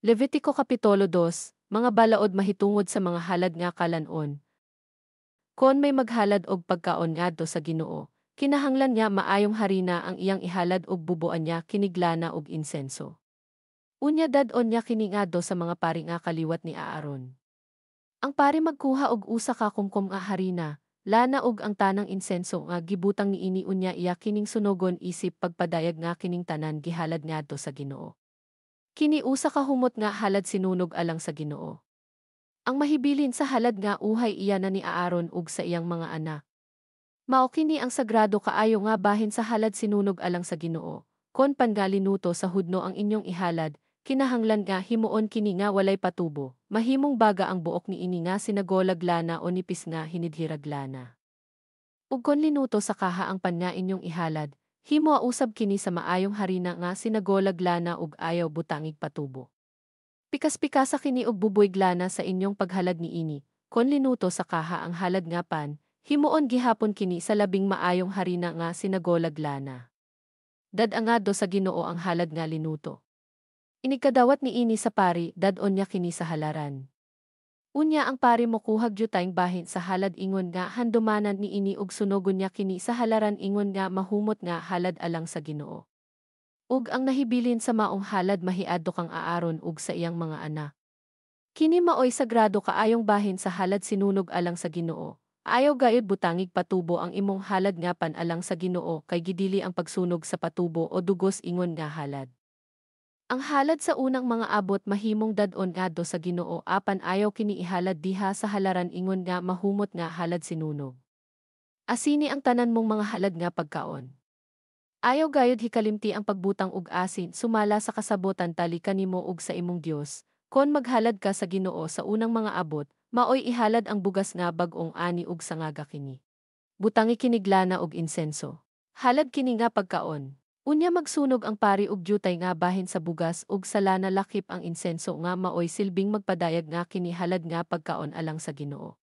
Levitiko Kapitulo 2, mga balaod mahitungod sa mga halad nga kalanon. Kon may maghalad og pagkaon ngadto sa Ginoo, kinahanglan niya maayong harina ang iyang ihalad og bubuan niya kiniglana og insenso. Unya dadon niya kini ngadto sa mga pari nga kaliwat ni Aaron. Ang pari magkuha og usa ka kumkum nga harina, lana og ang tanang insenso nga gibutang niini unya iya kining sunogon isip pagpadayag nga kining tanan gihalad ngadto sa Ginoo. Kini usa ka humot nga halad sinunog alang sa Ginoo. Ang mahibilin sa halad nga uhay iya na ni Aaron ug sa iyang mga anak. Mao kini ang sagrado kaayo nga bahin sa halad sinunog alang sa Ginoo. Kon pangalinuto sa hudno ang inyong ihalad, kinahanglan nga himuon kini nga walay patubo. Mahimong baga ang buok ni ini nga sinagolag lana o nipis nga hinidhirag lana. Ug kon linuto sa kaha ang pan nga inyong ihalad, himo usab kini sa maayong harina nga sinagolag lana ug ayaw butangig patubo. Pikas-pikasa kini og buboy glana sa inyong paghalad niini, kon linuto sa kaha ang halad nga pan, himuon gihapon kini sa labing maayong harina nga sinagolag lana. Dad-angado sa Ginoo ang halad nga linuto. Inikadawat niini sa pari, dadon niya kini sa halaran. Unya ang pari mo kuhag jutayng bahin sa halad ingon nga handumanan niini ug sunogon niya kini sa halaran ingon nga mahumot nga halad alang sa Ginoo. Ug ang nahibilin sa maong halad mahiadto kang Aaron ug sa iyang mga anak. Kini maoy sagrado kaayong bahin sa halad sinunog alang sa Ginoo. Ayaw gayud butangig patubo ang imong halad nga pan alang sa Ginoo kay gidili ang pagsunog sa patubo o dugos ingon nga halad. Ang halad sa unang mga abot mahimong dadon ngadto sa Ginoo apan ayaw kini ihalad diha sa halaran ingon nga mahumot nga halad sinunog. Asini ang tanan mong mga halad nga pagkaon. Ayaw gayud hikalimti ang pagbutang ug asin sumala sa kasabotan tali kanimo ug sa imong Dios. Kon maghalad ka sa Ginoo sa unang mga abot, maoy ihalad ang bugas nga bag-ong ani ug sangaga kini. Butangi kiniglana og insenso. Halad kini nga pagkaon. Unya magsunog ang pari ug jutay nga bahin sa bugas ug sa lana lakip ang insenso nga maoy silbing magpadayag nga kini halad nga pagkaon alang sa Ginoo.